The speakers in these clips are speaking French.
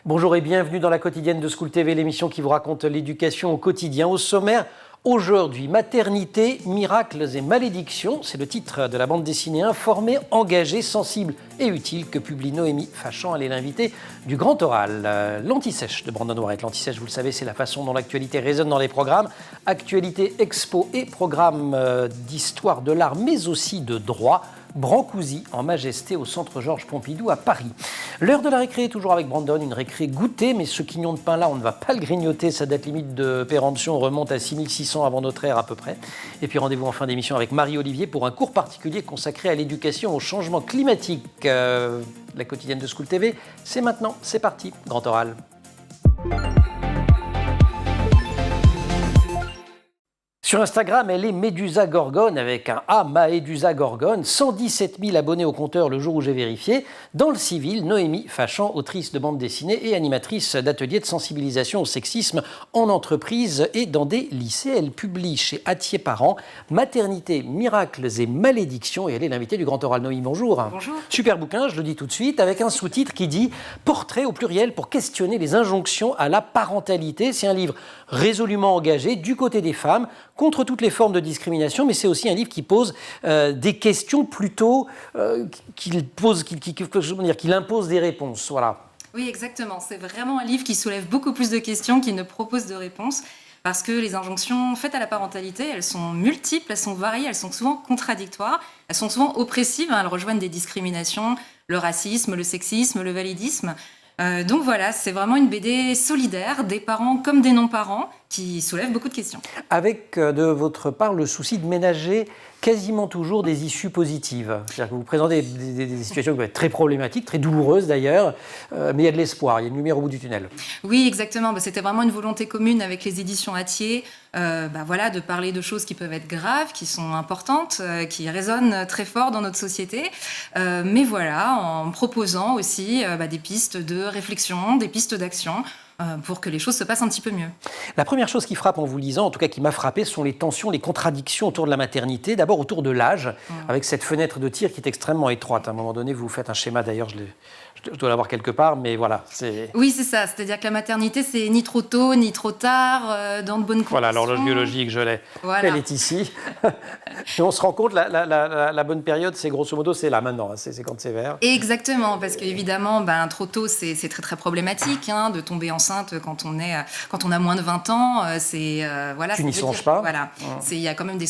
Bonjour et bienvenue dans la quotidienne de School TV, l'émission qui vous raconte l'éducation au quotidien. Au sommaire, aujourd'hui, maternité, miracles et malédictions. C'est le titre de la bande dessinée informée, engagée, sensible et utile que publie Noémie Fachant. Elle est l'invitée du Grand Oral. L'Anti-Sèche de Brandon Ouellet. L'Anti-Sèche, vous le savez, c'est la façon dont l'actualité résonne dans les programmes. Actualité, expo et programmes d'histoire de l'art, mais aussi de droit. Brancusi en majesté au centre Georges Pompidou à Paris. L'heure de la récré est toujours avec Brandon, une récré goûtée, mais ce quignon de pain là, on ne va pas le grignoter, sa date limite de péremption remonte à 6600 avant notre ère à peu près. Et puis rendez-vous en fin d'émission avec Marie-Olivier pour un cours particulier consacré à l'éducation au changement climatique. La quotidienne de School TV, c'est maintenant, c'est parti, Grand Oral. Sur Instagram, elle est Médusa Gorgone avec un A, Maédusa Gorgone. 117 000 abonnés au compteur le jour où j'ai vérifié. Dans le civil, Noémie Fachant, autrice de bande dessinée et animatrice d'ateliers de sensibilisation au sexisme en entreprise et dans des lycées. Elle publie chez Hatier Parents Maternité, miracles et malédictions. Et elle est l'invitée du Grand Oral. Noémie, bonjour. Bonjour. Super bouquin, je le dis tout de suite, avec un sous-titre qui dit « Portrait au pluriel pour questionner les injonctions à la parentalité ». C'est un livre résolument engagé du côté des femmes, contre toutes les formes de discrimination, mais c'est aussi un livre qui pose des questions plutôt qu'il impose des réponses. Voilà. Oui, exactement. C'est vraiment un livre qui soulève beaucoup plus de questions qu'il ne propose de réponses, parce que les injonctions faites à la parentalité, elles sont multiples, elles sont variées, elles sont souvent contradictoires, elles sont souvent oppressives, elles rejoignent des discriminations, le racisme, le sexisme, le validisme. Donc voilà, c'est vraiment une BD solidaire, des parents comme des non-parents, qui soulève beaucoup de questions. Avec de votre part le souci de ménager quasiment toujours des issues positives. C'est-à-dire que vous présentez des situations qui peuvent être très problématiques, très douloureuses d'ailleurs, mais il y a de l'espoir, il y a une lumière au bout du tunnel. Oui, exactement. C'était vraiment une volonté commune avec les éditions Hatier, voilà, de parler de choses qui peuvent être graves, qui sont importantes, qui résonnent très fort dans notre société, mais voilà, en proposant aussi des pistes de réflexion, des pistes d'action, pour que les choses se passent un petit peu mieux. La première chose qui frappe en vous lisant, en tout cas qui m'a frappé, sont les tensions, les contradictions autour de la maternité. D'abord autour de l'âge, avec cette fenêtre de tir qui est extrêmement étroite. À un moment donné, vous faites un schéma, d'ailleurs, je dois l'avoir quelque part, mais voilà. Oui, c'est ça. C'est-à-dire que la maternité, c'est ni trop tôt, ni trop tard, dans de bonnes conditions. Voilà, l'horloge biologique, je l'ai. Voilà. Elle est ici. Et on se rend compte, la bonne période, c'est grosso modo, c'est là maintenant, c'est quand c'est vert. Exactement, parce qu'évidemment, trop tôt, c'est très très problématique de tomber enceinte quand on a moins de 20 ans. Voilà. Tu n'y songes pas. Voilà. Il y a quand même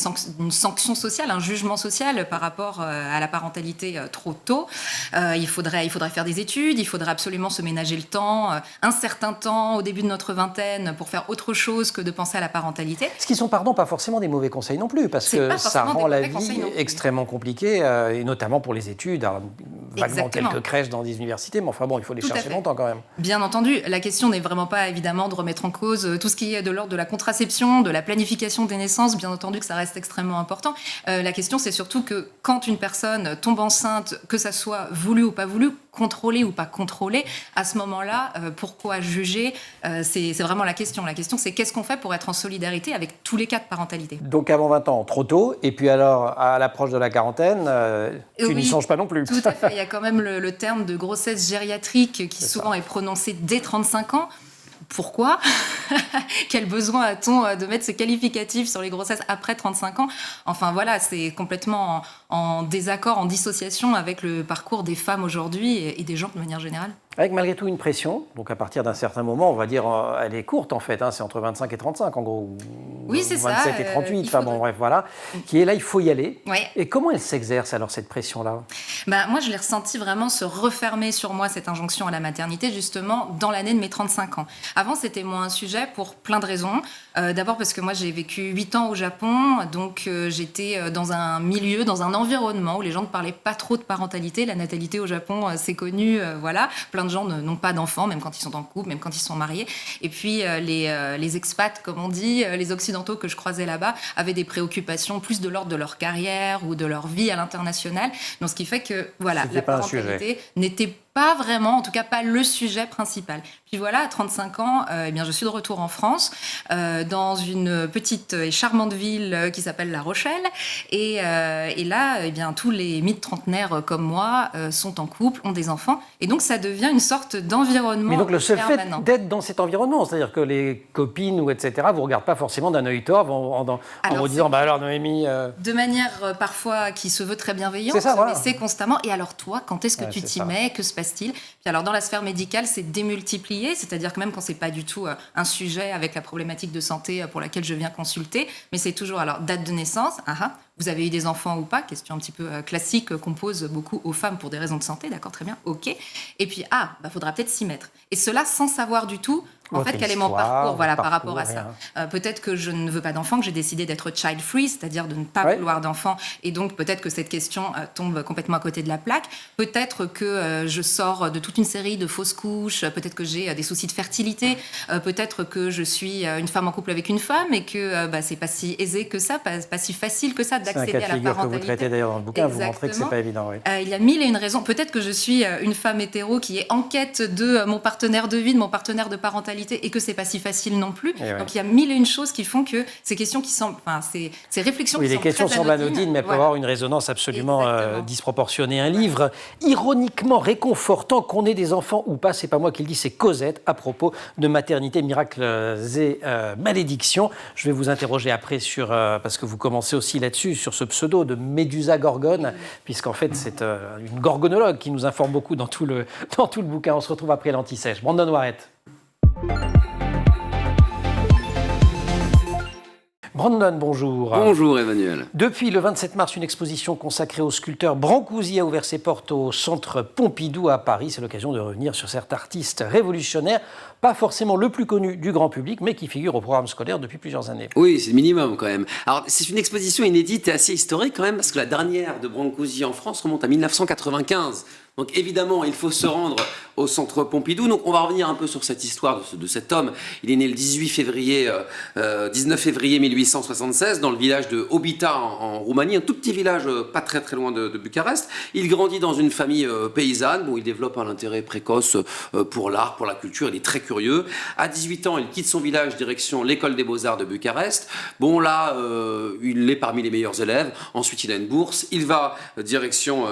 une sanction sociale, un jugement social par rapport à la parentalité trop tôt. Il faudrait faire des études, il faudrait absolument se ménager le temps, un certain temps au début de notre vingtaine pour faire autre chose que de penser à la parentalité. Ce qui sont, pardon, pas forcément des mauvais conseils non plus, parce que ça rend la vie extrêmement compliquée, et notamment pour les études. Alors, vaguement quelques crèches dans des universités, mais enfin bon, il faut les chercher longtemps quand même. Bien entendu, la question n'est vraiment pas évidemment de remettre en cause tout ce qui est de l'ordre de la contraception, de la planification des naissances, bien entendu que ça reste extrêmement important. La question, c'est surtout que quand une personne tombe enceinte, que ça soit voulu ou pas voulu, contrôlé ou pas contrôlé, à ce moment-là, pourquoi juger? C'est vraiment la question. La question, c'est qu'est-ce qu'on fait pour être en solidarité avec tous les cas de parentalité? Donc avant 20 ans, trop tôt, et puis alors, à l'approche de la quarantaine, tu n'y songes pas non plus. Tout à fait. Il y a quand même le terme de grossesse gériatrique qui souvent est prononcé dès 35 ans. Pourquoi? Quel besoin a-t-on de mettre ce qualificatif sur les grossesses après 35 ans? Enfin voilà, c'est complètement en désaccord, en dissociation avec le parcours des femmes aujourd'hui et des gens de manière générale. Avec malgré tout une pression, donc à partir d'un certain moment, on va dire, elle est courte en fait, c'est entre 25 et 35 en gros. Oui, c'est 27 ça. Et 38, enfin bon bref, voilà. Qui est là, il faut y aller. Oui. Et comment elle s'exerce alors cette pression-là? Moi, je l'ai ressenti vraiment se refermer sur moi, cette injonction à la maternité, justement, dans l'année de mes 35 ans. Avant, c'était moins un sujet pour plein de raisons. D'abord parce que moi, j'ai vécu 8 ans au Japon, donc j'étais dans un milieu, dans un environnement où les gens ne parlaient pas trop de parentalité. La natalité au Japon, c'est connu, voilà. Plein de gens n'ont pas d'enfants, même quand ils sont en couple, même quand ils sont mariés. Et puis, les expats, comme on dit, les occidentaux que je croisais là-bas, avaient des préoccupations plus de l'ordre de leur carrière ou de leur vie à l'international. Donc, ce qui fait que, voilà, la parentalité n'était pas vraiment, en tout cas pas le sujet principal. Puis voilà, à 35 ans, eh bien, je suis de retour en France, dans une petite et charmante ville qui s'appelle La Rochelle. Et là, eh bien, tous les mi-trentenaires comme moi sont en couple, ont des enfants. Et donc, ça devient une sorte d'environnement. Mais donc, le seul fait permanent. d'être dans cet environnement, c'est-à-dire que les copines ou etc. vous regardent pas forcément d'un œil tort en vous disant, bah alors Noémie... De manière parfois qui se veut très bienveillante, C'est ça, voilà. mais c'est constamment. Et alors toi, quand est-ce que Ouais, tu c'est t'y ça. mets? Que se passe-t-il? Puis alors dans la sphère médicale, c'est démultiplié, c'est-à-dire que même quand c'est pas du tout un sujet avec la problématique de santé pour laquelle je viens consulter, mais c'est toujours alors date de naissance, vous avez eu des enfants ou pas, question un petit peu classique qu'on pose beaucoup aux femmes pour des raisons de santé, d'accord, très bien, ok. Et puis faudra peut-être s'y mettre. Et cela sans savoir du tout. En Votre fait, quel est mon histoire, parcours, votre par rapport à parcours, ça. Peut-être que je ne veux pas d'enfant, que j'ai décidé d'être child free, c'est-à-dire de ne pas vouloir d'enfant, et donc peut-être que cette question tombe complètement à côté de la plaque. Peut-être que je sors de toute une série de fausses couches, peut-être que j'ai des soucis de fertilité, peut-être que je suis une femme en couple avec une femme et que c'est pas si aisé que ça, pas si facile que ça d'accéder à la parentalité. C'est un cas de figure que vous traitez d'ailleurs dans le bouquin, vous montrez que c'est pas évident. Oui. Il y a mille et une raisons. Peut-être que je suis une femme hétéro qui est en quête de mon partenaire de vie, de mon partenaire de parentalité, et que c'est pas si facile non plus. Donc il y a mille et une choses qui font que ces questions qui semblent, ces réflexions qui les semblent questions très semblent anodines, mais elles peuvent avoir une résonance absolument disproportionnée. Un livre ironiquement réconfortant, qu'on ait des enfants ou pas, c'est pas moi qui le dis, c'est Cosette à propos de maternité, miracles et malédictions. Je vais vous interroger après sur, parce que vous commencez aussi là-dessus, sur ce pseudo de Médusa Gorgone, puisqu'en fait c'est une gorgonologue qui nous informe beaucoup dans tout le bouquin. On se retrouve après l'Anti-Sèche. Brandon Warrett. Brandon, bonjour. Bonjour Emmanuel. Depuis le 27 mars, une exposition consacrée au sculpteur Brancusi a ouvert ses portes au Centre Pompidou à Paris. C'est l'occasion de revenir sur cet artiste révolutionnaire, pas forcément le plus connu du grand public, mais qui figure au programme scolaire depuis plusieurs années. Oui, c'est le minimum quand même. Alors c'est une exposition inédite et assez historique quand même, parce que la dernière de Brancusi en France remonte à 1995. Donc évidemment, il faut se rendre au Centre Pompidou. Donc on va revenir un peu sur cette histoire de cet homme. Il est né le 19 février 1876 dans le village de Obita en Roumanie, un tout petit village pas très très loin de Bucarest. Il grandit dans une famille paysanne. Bon, il développe un intérêt précoce pour l'art, pour la culture. Il est très curieux. À 18 ans, il quitte son village direction l'école des beaux-arts de Bucarest. Bon là, il est parmi les meilleurs élèves. Ensuite, il a une bourse. Il va direction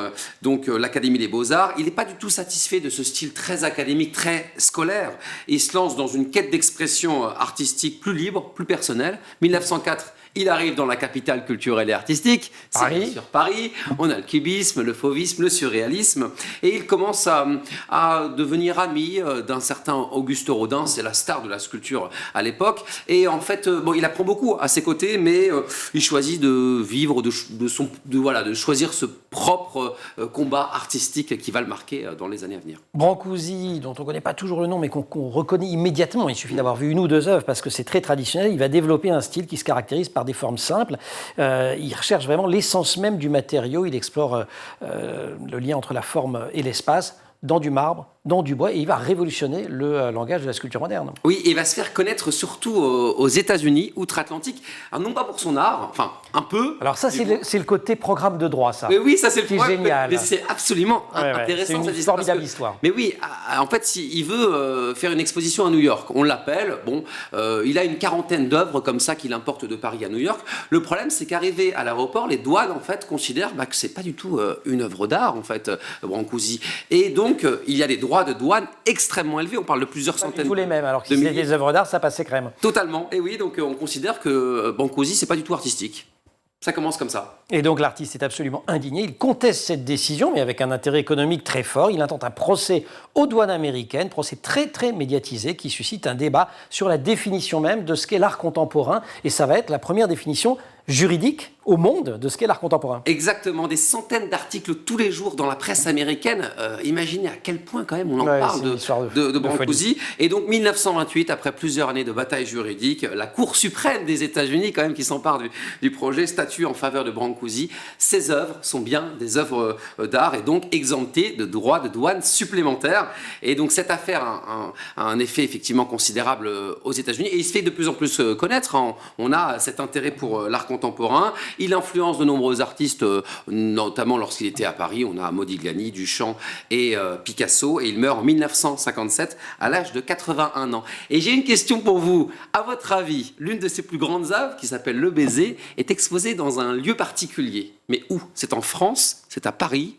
l'Académie des beaux-arts. Il n'est pas du tout satisfait de ce style très académique, très scolaire. Il se lance dans une quête d'expression artistique plus libre, plus personnelle. 1904, il arrive dans la capitale culturelle et artistique, c'est bien sûr Paris. On a le cubisme, le fauvisme, le surréalisme. Et il commence à devenir ami d'un certain Auguste Rodin, c'est la star de la sculpture à l'époque. Et en fait, il apprend beaucoup à ses côtés, mais il choisit de vivre, de choisir ce propre combat artistique qui va le marquer dans les années à venir. Brancusi, dont on ne connaît pas toujours le nom, mais qu'on reconnaît immédiatement, il suffit d'avoir vu une ou deux œuvres parce que c'est très traditionnel, il va développer un style qui se caractérise par des formes simples. Il recherche vraiment l'essence même du matériau, il explore le lien entre la forme et l'espace, dans du marbre, dans du bois, et il va révolutionner le langage de la sculpture moderne. Oui, et il va se faire connaître surtout aux États-Unis, outre-Atlantique. Alors, non pas pour son art, enfin, un peu. Alors ça, c'est le côté programme de droit, ça. Mais oui, ça c'est le C'est génial. Mais c'est absolument intéressant. C'est une formidable histoire. Mais oui, en fait, il veut faire une exposition à New York. On l'appelle, il a une quarantaine d'œuvres comme ça qu'il importe de Paris à New York. Le problème, c'est qu'arrivé à l'aéroport, les douanes, en fait, considèrent que c'est pas du tout une œuvre d'art, en fait, Brancusi. Et donc, il y a des droits de douane extrêmement élevés. On parle de plusieurs centaines. Tous les mêmes, alors que si c'était des œuvres d'art, ça passait crème. Totalement. Et oui, donc on considère que Brancusi, c'est pas du tout artistique. Ça commence comme ça. Et donc l'artiste est absolument indigné. Il conteste cette décision, mais avec un intérêt économique très fort. Il intente un procès aux douanes américaines, procès très très médiatisé, qui suscite un débat sur la définition même de ce qu'est l'art contemporain. Et ça va être la première définition juridique au monde de ce qu'est l'art contemporain. Exactement, des centaines d'articles tous les jours dans la presse américaine. Imaginez à quel point quand même on en parle de Brancusi. Et donc 1928, après plusieurs années de bataille juridique, la Cour suprême des États-Unis quand même qui s'empare du projet statue en faveur de Brancusi. Ces œuvres sont bien des œuvres d'art et donc exemptées de droits de douane supplémentaires. Et donc cette affaire a un effet effectivement considérable aux États-Unis et il se fait de plus en plus connaître. On a cet intérêt pour l'art contemporain Il influence de nombreux artistes, notamment lorsqu'il était à Paris. On a Modigliani, Duchamp et Picasso. Et il meurt en 1957 à l'âge de 81 ans. Et j'ai une question pour vous. À votre avis, l'une de ses plus grandes œuvres, qui s'appelle Le Baiser, est exposée dans un lieu particulier. Mais où? C'est en France? C'est à Paris?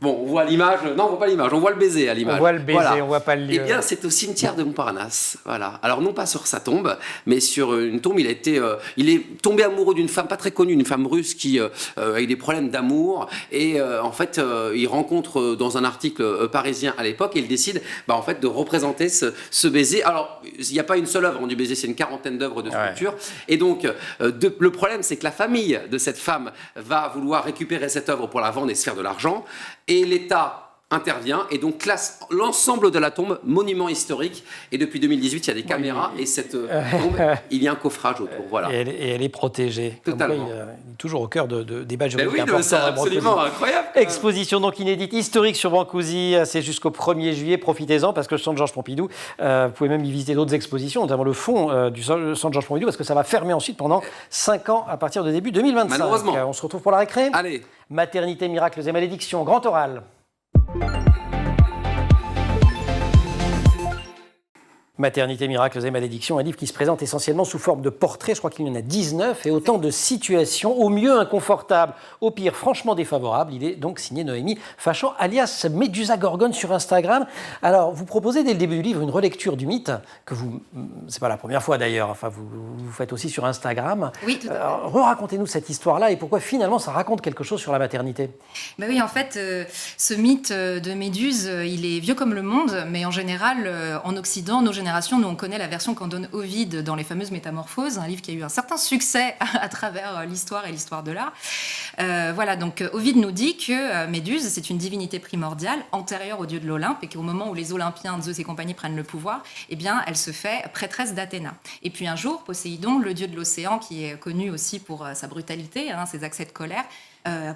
Bon, on voit l'image. Non, on voit pas l'image. On voit le baiser à l'image. On voit le baiser, voilà. On voit pas le lieu. Eh bien, c'est au cimetière de Montparnasse. Voilà. Alors, non pas sur sa tombe, mais sur une tombe. Il est tombé amoureux d'une femme pas très connue, une femme russe qui a eu des problèmes d'amour. Et en fait, il rencontre dans un article parisien à l'époque, et il décide, en fait, de représenter ce baiser. Alors, il n'y a pas une seule œuvre du baiser, c'est une quarantaine d'œuvres de sculpture. Ouais. Et donc, le problème, c'est que la famille de cette femme va vouloir récupérer cette œuvre pour la vendre et se faire de l'argent. Et l'État intervient et donc classe l'ensemble de la tombe monument historique. Et depuis 2018, il y a des caméras et cette tombe, il y a un coffrage autour. Voilà. Et elle est protégée. Totalement. Il est toujours au cœur de débats juridiques importants. Oui, c'est absolument incroyable. Exposition donc inédite, historique sur Brancusi. C'est jusqu'au 1er juillet. Profitez-en parce que le Centre Georges Pompidou, vous pouvez même y visiter d'autres expositions, notamment le fond du Centre Georges Pompidou, parce que ça va fermer ensuite pendant 5 ans à partir de début 2025. Malheureusement. On se retrouve pour la récré. Allez. Maternité, miracles et malédictions. Grand oral. Maternité, miracles et malédictions, un livre qui se présente essentiellement sous forme de portraits, je crois qu'il y en a 19, et autant de situations, au mieux inconfortables, au pire franchement défavorables. Il est donc signé Noémie Fachon, alias Médusa Gorgone sur Instagram. Alors, vous proposez dès le début du livre une relecture du mythe, que vous, c'est pas la première fois d'ailleurs, enfin vous faites aussi sur Instagram. Oui, tout à fait. Racontez-nous cette histoire-là et pourquoi finalement ça raconte quelque chose sur la maternité. Ben oui, en fait, ce mythe de Méduse, il est vieux comme le monde, mais en général, en Occident, nos générations, nous on connaît la version qu'en donne Ovide dans les fameuses Métamorphoses, un livre qui a eu un certain succès à travers l'histoire et l'histoire de l'art. Voilà, donc Ovide nous dit que Méduse, c'est une divinité primordiale, antérieure au dieu de l'Olympe, et qu'au moment où les Olympiens, Zeus et compagnie prennent le pouvoir, eh bien, elle se fait prêtresse d'Athéna. Et puis un jour, Poséidon, le dieu de l'océan, qui est connu aussi pour sa brutalité, ses accès de colère,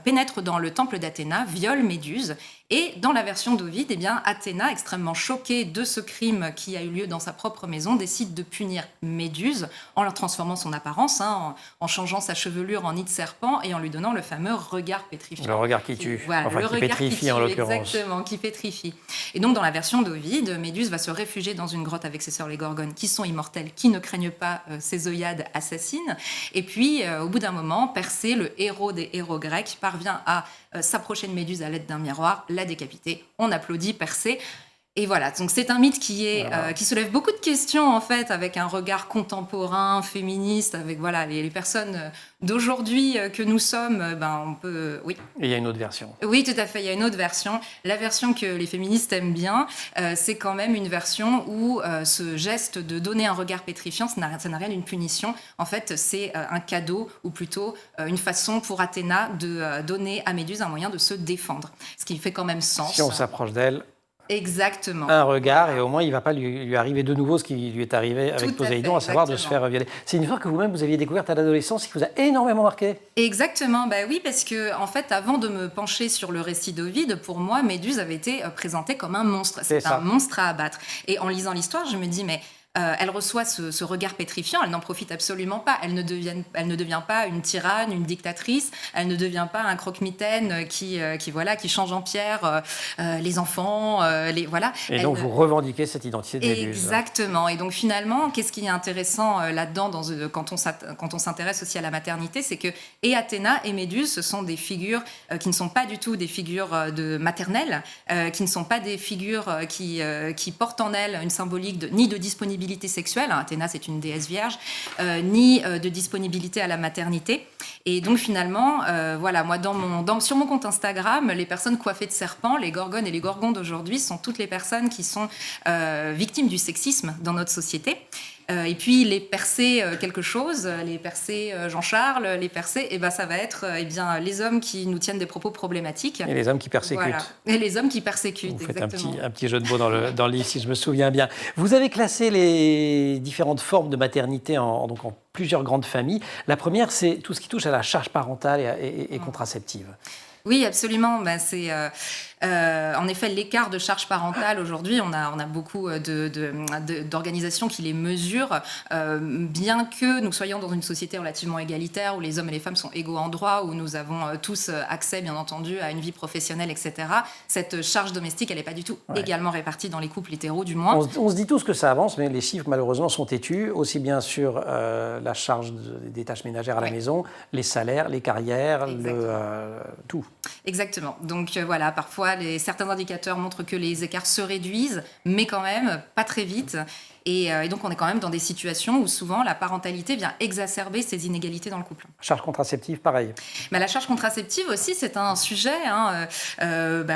pénètre dans le temple d'Athéna, viole Méduse. Et dans la version d'Ovide, eh bien, Athéna, extrêmement choquée de ce crime qui a eu lieu dans sa propre maison, décide de punir Méduse en leur transformant son apparence, en changeant sa chevelure en nid de serpent et en lui donnant le fameux regard pétrifiant. Le regard qui tue, voilà, enfin qui pétrifie en l'occurrence. Exactement, qui pétrifie. Et donc dans la version d'Ovide, Méduse va se réfugier dans une grotte avec ses sœurs les Gorgones, qui sont immortelles, qui ne craignent pas ces œillades assassines. Et puis, au bout d'un moment, Persée, le héros des héros grecs, parvient à s'approcher de Méduse à l'aide d'un miroir, la décapiter. On applaudit Persée. Et voilà, donc c'est un mythe qui soulève beaucoup de questions en fait, avec un regard contemporain, féministe, avec voilà les personnes d'aujourd'hui que nous sommes, on peut, oui. Et il y a une autre version. Oui, tout à fait, il y a une autre version. La version que les féministes aiment bien, c'est quand même une version où ce geste de donner un regard pétrifiant, ça n'a rien d'une punition. En fait, c'est un cadeau, ou plutôt une façon pour Athéna de donner à Méduse un moyen de se défendre. Ce qui fait quand même sens. Si on s'approche d'elle. Exactement. Un regard, et au moins il ne va pas lui arriver de nouveau ce qui lui est arrivé avec Poséidon, à savoir de se faire violer. C'est une histoire que vous-même vous aviez découverte à l'adolescence et qui vous a énormément marqué. Exactement, oui, parce que en fait, avant de me pencher sur le récit d'Ovide, pour moi, Méduse avait été présentée comme un monstre. C'est un monstre à abattre. Et en lisant l'histoire, je me dis, mais elle reçoit ce regard pétrifiant, elle n'en profite absolument pas. Elle ne devient pas une tyranne, une dictatrice. Elle ne devient pas un croque-mitaine qui change en pierre les enfants. Et donc vous revendiquez cette identité de Méduse. Exactement. Et donc finalement, qu'est-ce qui est intéressant là-dedans quand on s'intéresse aussi à la maternité, c'est que et Athéna et Méduse, ce sont des figures qui ne sont pas du tout des figures maternelles, qui ne sont pas des figures qui portent en elles une symbolique ni de disponibilité sexuelle, Athéna c'est une déesse vierge, ni de disponibilité à la maternité. Et donc finalement, moi sur mon compte Instagram, les personnes coiffées de serpents, les gorgones et les gorgons d'aujourd'hui sont toutes les personnes qui sont victimes du sexisme dans notre société. Et puis les Persée quelque chose, les Persée Jean-Charles, les Persée, ça va être les hommes qui nous tiennent des propos problématiques. Et les hommes qui persécutent. Voilà. Et les hommes qui persécutent, vous faites exactement. un petit jeu de mots dans le livre, si je me souviens bien. Vous avez classé les différentes formes de maternité en plusieurs grandes familles. La première, c'est tout ce qui touche à la charge parentale et contraceptive. Oui, absolument. Ben, c'est en effet l'écart de charge parentale aujourd'hui. On a beaucoup d'organisations qui les mesurent, bien que nous soyons dans une société relativement égalitaire où les hommes et les femmes sont égaux en droit, où nous avons tous accès, bien entendu, à une vie professionnelle, etc. Cette charge domestique, elle n'est pas du tout également répartie dans les couples hétéros, du moins. On se dit tous que ça avance, mais les chiffres, malheureusement, sont têtus, aussi bien sur la charge des tâches ménagères à la maison, les salaires, les carrières, tout. Exactement. Donc voilà, parfois, certains indicateurs montrent que les écarts se réduisent, mais quand même pas très vite. Et donc, on est quand même dans des situations où souvent la parentalité vient exacerber ces inégalités dans le couple. Charge contraceptive, pareil. Mais la charge contraceptive aussi, c'est un sujet.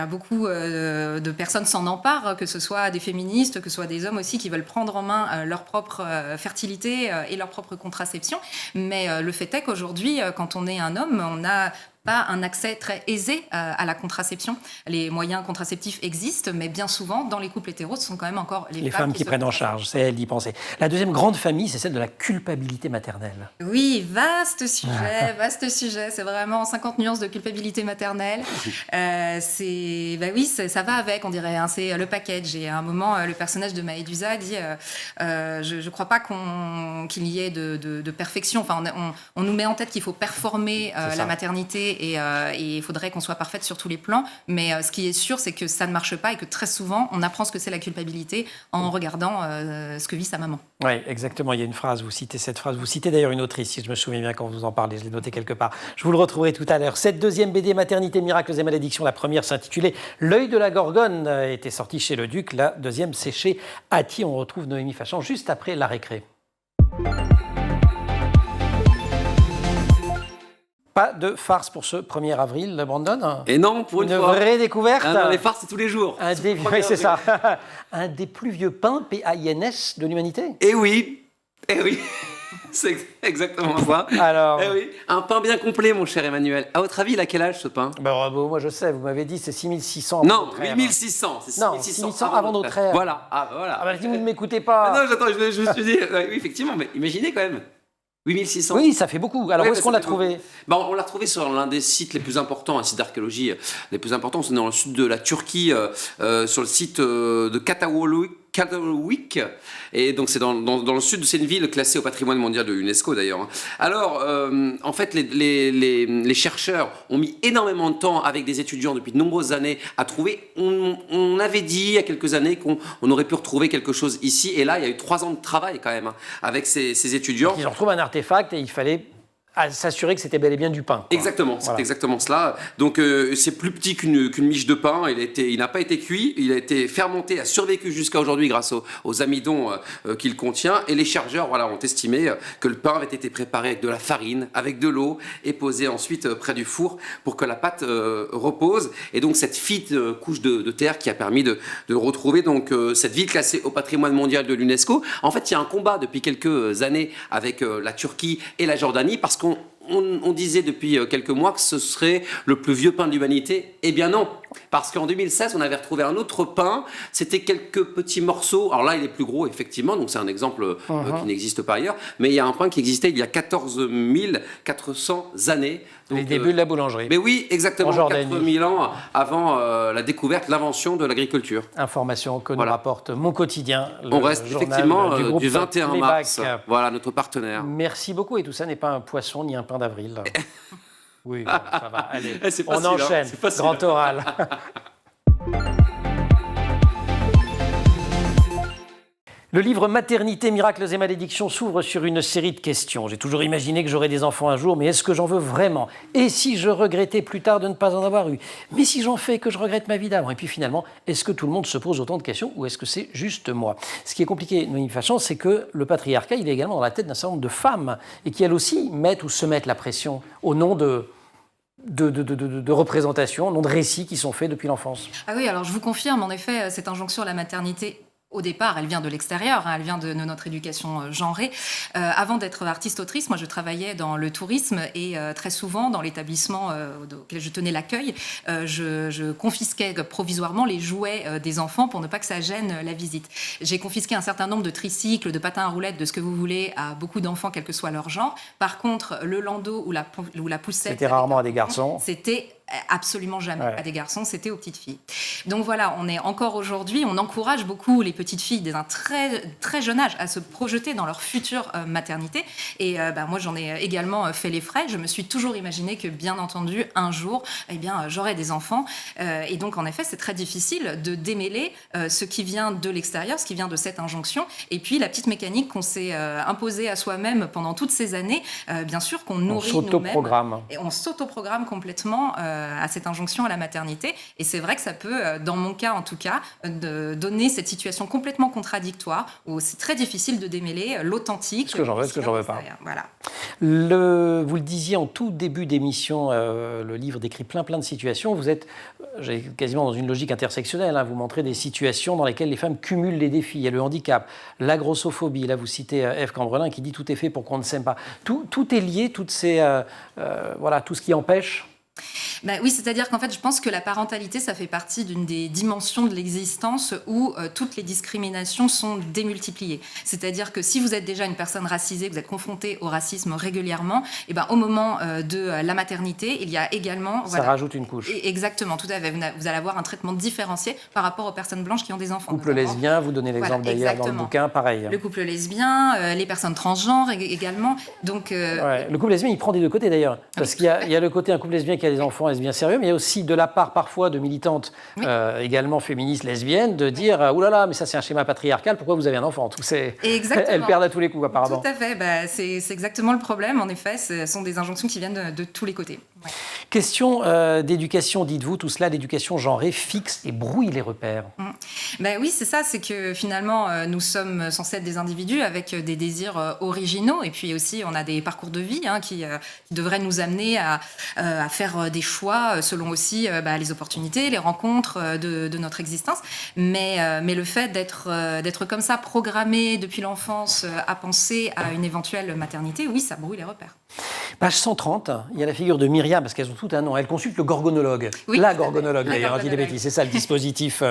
Beaucoup de personnes s'en emparent, que ce soit des féministes, que ce soit des hommes aussi, qui veulent prendre en main leur propre fertilité et leur propre contraception. Mais le fait est qu'aujourd'hui, quand on est un homme, on n'a pas un accès très aisé à la contraception. Les moyens contraceptifs existent, mais bien souvent, dans les couples hétéros, ce sont quand même encore les femmes qui prennent en charge. C'est elle d'y penser. La deuxième grande famille, c'est celle de la culpabilité maternelle. Oui, vaste sujet. C'est vraiment 50 nuances de culpabilité maternelle. Ça va avec, on dirait. C'est le package. Et à un moment, le personnage de Maëdusa dit je ne crois pas qu'il y ait de perfection. Enfin, on nous met en tête qu'il faut performer la maternité et il faudrait qu'on soit parfaite sur tous les plans. Mais ce qui est sûr, c'est que ça ne marche pas et que très souvent, on apprend ce que c'est la culpabilité en regardant ce que vit sa maman. Oui, exactement. Il y a une phrase, vous citez cette phrase. Vous citez d'ailleurs une autrice, si je me souviens bien quand vous en parlez. Je l'ai noté quelque part. Je vous le retrouverai tout à l'heure. Cette deuxième BD, Maternité, miracles et malédictions. La première s'intitulait L'œil de la Gorgone, était sortie chez Le Duc. La deuxième, c'est chez Atti. On retrouve Noémie Fachan juste après la récré. Pas de farce pour ce 1er avril, Brandon. Et non, pour une fois. Vraie découverte. Ah non, les farces, c'est tous les jours. Oui, c'est ça. Un des plus vieux pains, PAINS, de l'humanité. Eh oui. C'est exactement ça. Alors, un pain bien complet, mon cher Emmanuel. À votre avis, il a quel âge, ce pain? Moi, je sais, vous m'avez dit c'est 6600. Non, 8600. C'est 6600 avant notre ère. Voilà. Si vous ne m'écoutez pas. Non, j'attends, je me suis dit. Oui, effectivement, mais imaginez quand même. 8600. Oui, ça fait beaucoup. Alors, où est-ce qu'on l'a trouvé? On l'a trouvé sur l'un des sites les plus importants, un site d'archéologie les plus importants. C'est dans le sud de la Turquie, sur le site de Katalowik. Et donc c'est dans le sud, c'est une ville classée au patrimoine mondial de l'UNESCO d'ailleurs. Alors en fait les chercheurs ont mis énormément de temps avec des étudiants depuis de nombreuses années à trouver. On avait dit il y a quelques années qu'on aurait pu retrouver quelque chose ici, et là il y a eu 3 ans de travail quand même avec ces étudiants. Ils ont retrouvé un artefact et il fallait s'assurer que c'était bel et bien du pain. Exactement, c'est exactement cela. Donc c'est plus petit qu'une miche de pain. Il n'a pas été cuit, il a été fermenté, a survécu jusqu'à aujourd'hui grâce aux amidons qu'il contient. Et les chercheurs ont estimé que le pain avait été préparé avec de la farine, avec de l'eau, et posé ensuite près du four pour que la pâte repose. Et donc cette fine couche de terre qui a permis de retrouver donc, cette ville classée au patrimoine mondial de l'UNESCO. En fait, il y a un combat depuis quelques années avec la Turquie et la Jordanie parce qu'on disait depuis quelques mois que ce serait le plus vieux pain de l'humanité. Eh bien non, parce qu'en 2016, on avait retrouvé un autre pain. C'était quelques petits morceaux. Alors là, il est plus gros, effectivement, donc c'est un exemple qui n'existe pas ailleurs. Mais il y a un pain qui existait il y a 14 400 années. Donc, les débuts de la boulangerie. Mais oui, exactement, 4000 ans avant la découverte, l'invention de l'agriculture. Information que nous rapporte Mon Quotidien. On reste effectivement du 21 mars. Playback. Voilà, notre partenaire. Merci beaucoup. Et tout ça n'est pas un poisson ni un pain d'avril. Oui, ça va. Allez, on enchaîne. Grand oral. Le livre Maternité, miracles et malédictions s'ouvre sur une série de questions. J'ai toujours imaginé que j'aurais des enfants un jour, mais est-ce que j'en veux vraiment? Et si je regrettais plus tard de ne pas en avoir eu? Mais si j'en fais, que je regrette ma vie d'avant? Et puis finalement, est-ce que tout le monde se pose autant de questions ou est-ce que c'est juste moi? Ce qui est compliqué, Noémie Fachan, c'est que le patriarcat, il est également dans la tête d'un certain nombre de femmes et qui, elles aussi, mettent ou se mettent la pression au nom de représentations, au nom de récits qui sont faits depuis l'enfance. Ah oui, alors je vous confirme, en effet, cette injonction à la maternité, au départ, elle vient de l'extérieur, elle vient de notre éducation genrée. Avant d'être artiste-autrice, moi je travaillais dans le tourisme et très souvent dans l'établissement auquel je tenais l'accueil, je confisquais provisoirement les jouets des enfants pour ne pas que ça gêne la visite. J'ai confisqué un certain nombre de tricycles, de patins à roulettes, de ce que vous voulez, à beaucoup d'enfants, quel que soit leur genre. Par contre, le landau ou la poussette... C'était rarement à des garçons. C'était absolument jamais à des garçons, c'était aux petites filles. Donc voilà, on est encore aujourd'hui, on encourage beaucoup les petites filles dès un très, très jeune âge à se projeter dans leur future maternité. Et moi, j'en ai également fait les frais. Je me suis toujours imaginé que, bien entendu, un jour, j'aurais des enfants. Et donc, en effet, c'est très difficile de démêler ce qui vient de l'extérieur, ce qui vient de cette injonction, et puis la petite mécanique qu'on s'est imposée à soi-même pendant toutes ces années. Bien sûr qu'on nourrit nous-mêmes. Et on s'autoprogramme complètement à cette injonction à la maternité. Et c'est vrai que ça peut, dans mon cas en tout cas, donner cette situation complètement contradictoire où c'est très difficile de démêler l'authentique. Ce que j'en veux, ce que j'en veux pas. Voilà. Vous le disiez en tout début d'émission, le livre décrit plein de situations. Vous êtes quasiment dans une logique intersectionnelle. Hein. Vous montrez des situations dans lesquelles les femmes cumulent les défis. Il y a le handicap, la grossophobie. Là, vous citez Ève Cambrelin qui dit « tout est fait pour qu'on ne s'aime pas ». Tout est lié, tout ce qui empêche. Oui, c'est-à-dire qu'en fait, je pense que la parentalité, ça fait partie d'une des dimensions de l'existence où toutes les discriminations sont démultipliées. C'est-à-dire que si vous êtes déjà une personne racisée, vous êtes confronté au racisme régulièrement, et au moment de la maternité, il y a également... Ça rajoute une couche. Exactement, tout à fait. Vous allez avoir un traitement différencié par rapport aux personnes blanches qui ont des enfants. Couple lesbien, vous donnez l'exemple d'ailleurs dans le bouquin, pareil. Le couple lesbien, les personnes transgenres également. Donc, le couple lesbien, il prend des deux côtés d'ailleurs. Parce qu'il y a le côté un couple lesbien qui a des enfants lesbiens sérieux, mais il y a aussi de la part parfois de militantes également féministes lesbiennes de dire « Ouh là là, mais ça c'est un schéma patriarcal, pourquoi vous avez un enfant ?» Elles perdent à tous les coups apparemment. Tout à fait, c'est exactement le problème. En effet, ce sont des injonctions qui viennent de tous les côtés. Ouais. Question d'éducation, dites-vous, tout cela, l'éducation genrée fixe et brouille les repères. Oui, c'est ça, c'est que finalement, nous sommes censés être des individus avec des désirs originaux, et puis aussi, on a des parcours de vie qui devraient nous amener à faire des choix selon aussi les opportunités, les rencontres de notre existence. Mais le fait d'être comme ça, programmé depuis l'enfance à penser à une éventuelle maternité, oui, ça brouille les repères. Page 130, il y a la figure de Myriam, parce qu'elles ont tout un nom. Elle consulte le gorgonologue. Oui, la gorgonologue, d'ailleurs, c'est ça le dispositif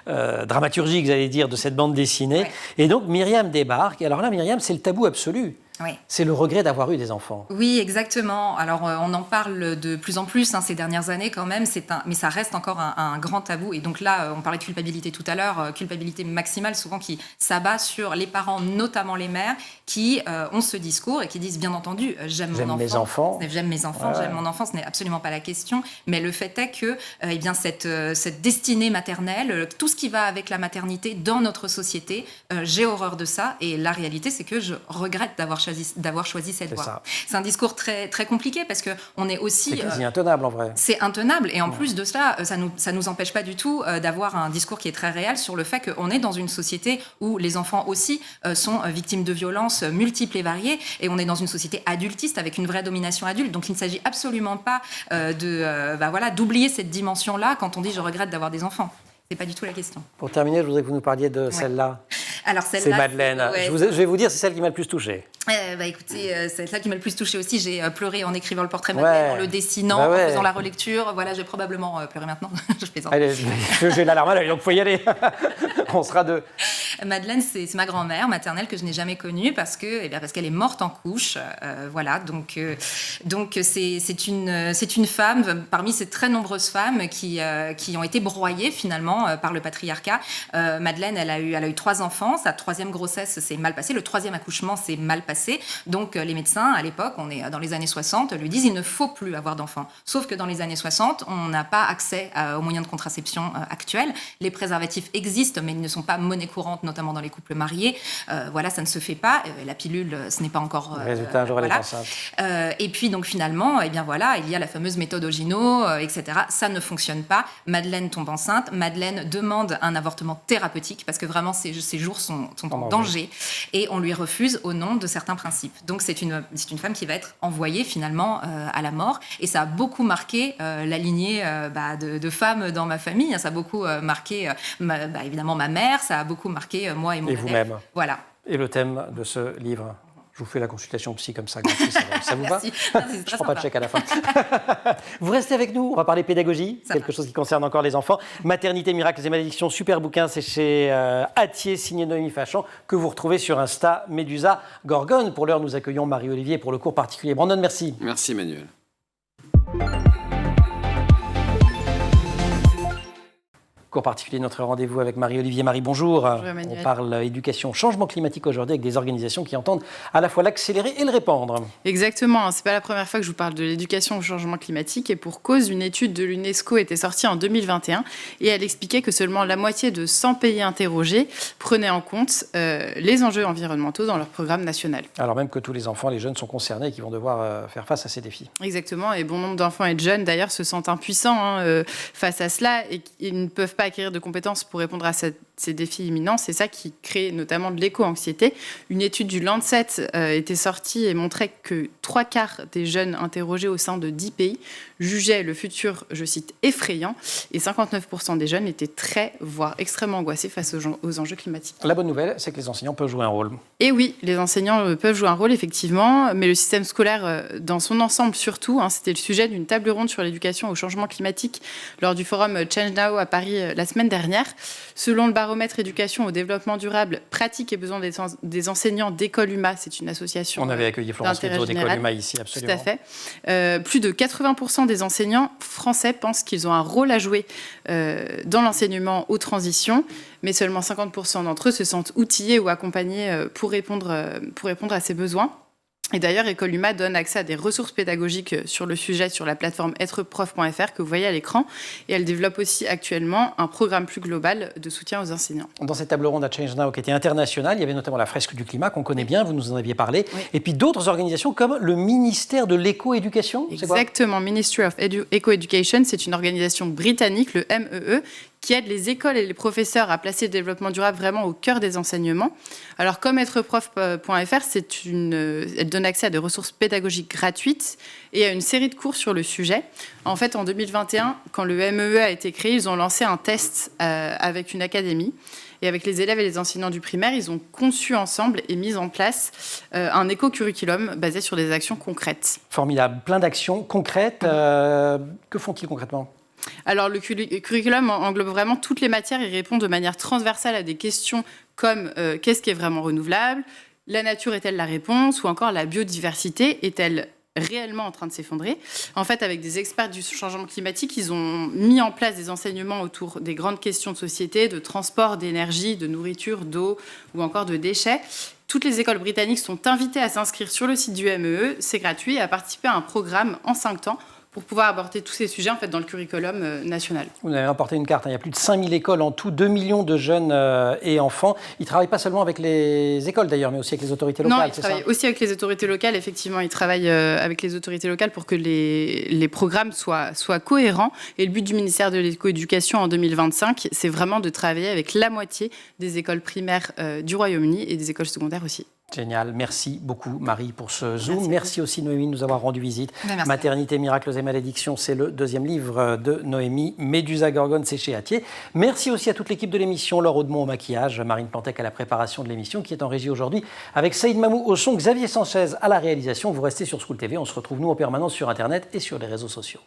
dramaturgique, j'allais dire, de cette bande dessinée. Ouais. Et donc, Myriam débarque. Et alors là, Myriam, c'est le tabou absolu. Oui. C'est le regret d'avoir eu des enfants. Oui, exactement. Alors, on en parle de plus en plus ces dernières années quand même, mais ça reste encore un grand tabou. Et donc là, on parlait de culpabilité tout à l'heure, culpabilité maximale souvent qui s'abat sur les parents, notamment les mères, qui ont ce discours et qui disent bien entendu, j'aime mon enfant. Mes enfants. J'aime mes enfants, j'aime mon enfant, ce n'est absolument pas la question. Mais le fait est que cette destinée maternelle, tout ce qui va avec la maternité dans notre société, j'ai horreur de ça. Et la réalité, c'est que je regrette d'avoir choisi cette voie. C'est un discours très, très compliqué parce qu'on est aussi... C'est quasi intenable en vrai. C'est intenable et en plus de cela, ça nous empêche pas du tout d'avoir un discours qui est très réel sur le fait qu'on est dans une société où les enfants aussi sont victimes de violences multiples et variées et on est dans une société adultiste avec une vraie domination adulte. Donc il ne s'agit absolument pas d'oublier cette dimension-là quand on dit « je regrette d'avoir des enfants ». C'est pas du tout la question. Pour terminer, je voudrais que vous nous parliez de celle-là. Alors celle-là, c'est Madeleine. Je vais vous dire, c'est celle qui m'a le plus touchée. Écoutez, c'est celle qui m'a le plus touchée aussi. J'ai pleuré en écrivant le portrait de Madeleine, en le dessinant, en faisant la relecture. Voilà, je vais probablement pleurer maintenant. Je plaisante. Allez, j'ai l'alarme à l'œil, donc il faut y aller. On sera deux. Madeleine, c'est ma grand-mère maternelle que je n'ai jamais connue parce qu'elle est morte en couche. Voilà, donc c'est une femme parmi ces très nombreuses femmes qui ont été broyées finalement par le patriarcat. Madeleine, elle a eu 3 enfants. Sa 3e grossesse s'est mal passée. Le 3e accouchement s'est mal passé. Donc les médecins, à l'époque, on est dans les années 60, lui disent il ne faut plus avoir d'enfants. Sauf que dans les années 60, on n'a pas accès aux moyens de contraception actuels. Les préservatifs existent, mais ils ne sont pas monnaie courante, notamment dans les couples mariés. Voilà, ça ne se fait pas. La pilule, ce n'est pas encore... Résultat, un jour elle est enceinte. Et puis donc finalement, il y a la fameuse méthode Ogino, etc. Ça ne fonctionne pas. Madeleine tombe enceinte. Madeleine demande un avortement thérapeutique parce que vraiment ses jours sont en danger. Et on lui refuse au nom de certains principes. Donc c'est une femme qui va être envoyée finalement à la mort. Et ça a beaucoup marqué la lignée de femmes dans ma famille. Ça a beaucoup marqué évidemment ma mère. Ça a beaucoup marqué moi et mon élève. Et vous-même. Voilà. Et le thème de ce livre ? Je vous fais la consultation psy comme ça, gratuit, ça vous va ? Merci, je ne prends pas de chèque à la fin. Vous restez avec nous, on va parler pédagogie, quelque chose qui concerne encore les enfants. Maternité, miracles et malédictions, super bouquin, c'est chez Hatier, signé Noémie Fachan, que vous retrouvez sur Insta, Médusa Gorgone. Pour l'heure, nous accueillons Marie-Olivier pour le cours particulier. Brandon, merci. Merci Emmanuel. Cours particulier, notre rendez-vous avec Marie-Olivier. Marie, bonjour. Bonjour Emmanuel. On parle éducation, changement climatique aujourd'hui avec des organisations qui entendent à la fois l'accélérer et le répandre. Exactement, c'est pas la première fois que je vous parle de l'éducation au changement climatique et pour cause, une étude de l'UNESCO était sortie en 2021 et elle expliquait que seulement la moitié de 100 pays interrogés prenaient en compte les enjeux environnementaux dans leur programme national. Alors même que tous les enfants, les jeunes sont concernés et qui vont devoir faire face à ces défis. Exactement, et bon nombre d'enfants et de jeunes d'ailleurs se sentent impuissants face à cela et ils ne peuvent pas acquérir de compétences pour répondre à ces défis imminents. C'est ça qui crée notamment de l'éco-anxiété. Une étude du Lancet était sortie et montrait que 3/4 des jeunes interrogés au sein de 10 pays jugeaient le futur, je cite, effrayant, et 59% des jeunes étaient très, voire extrêmement angoissés face aux enjeux climatiques. La bonne nouvelle, c'est que les enseignants peuvent jouer un rôle. Et oui, les enseignants peuvent jouer un rôle, effectivement, mais le système scolaire dans son ensemble surtout. C'était le sujet d'une table ronde sur l'éducation au changement climatique lors du forum Change Now à Paris la semaine dernière. Selon le baromètre éducation au développement durable, pratique et besoins des enseignants d'École UMA, c'est une association On avait accueilli Florence Métaux d'École UMA ici, absolument. Tout à fait. Plus de 80% des enseignants français pensent qu'ils ont un rôle à jouer dans l'enseignement aux transitions, mais seulement 50% d'entre eux se sentent outillés ou accompagnés pour répondre à ces besoins. Et d'ailleurs, École UMA donne accès à des ressources pédagogiques sur le sujet sur la plateforme êtreprof.fr que vous voyez à l'écran. Et elle développe aussi actuellement un programme plus global de soutien aux enseignants. Dans cette table ronde à Change Now qui était internationale, il y avait notamment la fresque du climat qu'on connaît bien, vous nous en aviez parlé, oui. Et puis d'autres organisations comme le ministère de l'éco-éducation. Exactement, Ministry of Eco-Education, c'est une organisation britannique, le MEE, qui aide les écoles et les professeurs à placer le développement durable vraiment au cœur des enseignements. Alors, comme êtreprof.fr, elle donne accès à des ressources pédagogiques gratuites et à une série de cours sur le sujet. En fait, en 2021, quand le MEE a été créé, ils ont lancé un test avec une académie. Et avec les élèves et les enseignants du primaire, ils ont conçu ensemble et mis en place un éco-curriculum basé sur des actions concrètes. Formidable, plein d'actions concrètes. Que font-ils concrètement ? Alors, le curriculum englobe vraiment toutes les matières et répond de manière transversale à des questions comme qu'est-ce qui est vraiment renouvelable ? La nature est-elle la réponse ? Ou encore la biodiversité est-elle réellement en train de s'effondrer ? En fait, avec des experts du changement climatique, ils ont mis en place des enseignements autour des grandes questions de société, de transport, d'énergie, de nourriture, d'eau ou encore de déchets. Toutes les écoles britanniques sont invitées à s'inscrire sur le site du MEE, c'est gratuit, et à participer à un programme en 5 temps pour pouvoir aborder tous ces sujets en fait, dans le curriculum national. Vous avez apporté une carte, il y a plus de 5000 écoles en tout, 2 millions de jeunes et enfants. Ils ne travaillent pas seulement avec les écoles d'ailleurs, mais aussi avec les autorités locales, non, ils travaillent aussi avec les autorités locales, effectivement. Ils travaillent avec les autorités locales pour que les programmes soient cohérents. Et le but du ministère de l'éco-éducation en 2025, c'est vraiment de travailler avec la moitié des écoles primaires du Royaume-Uni et des écoles secondaires aussi. Génial, merci beaucoup Marie pour ce Zoom. Merci aussi Noémie de nous avoir rendu visite. Merci. Maternité, miracles et malédictions, c'est le 2e livre de Noémie. Médusa Gorgone, c'est chez Hatier. Merci aussi à toute l'équipe de l'émission, Laure Audemont au maquillage, Marine Plantec à la préparation de l'émission qui est en régie aujourd'hui avec Saïd Mamou au son, Xavier Sanchez à la réalisation. Vous restez sur School TV, on se retrouve nous en permanence sur Internet et sur les réseaux sociaux.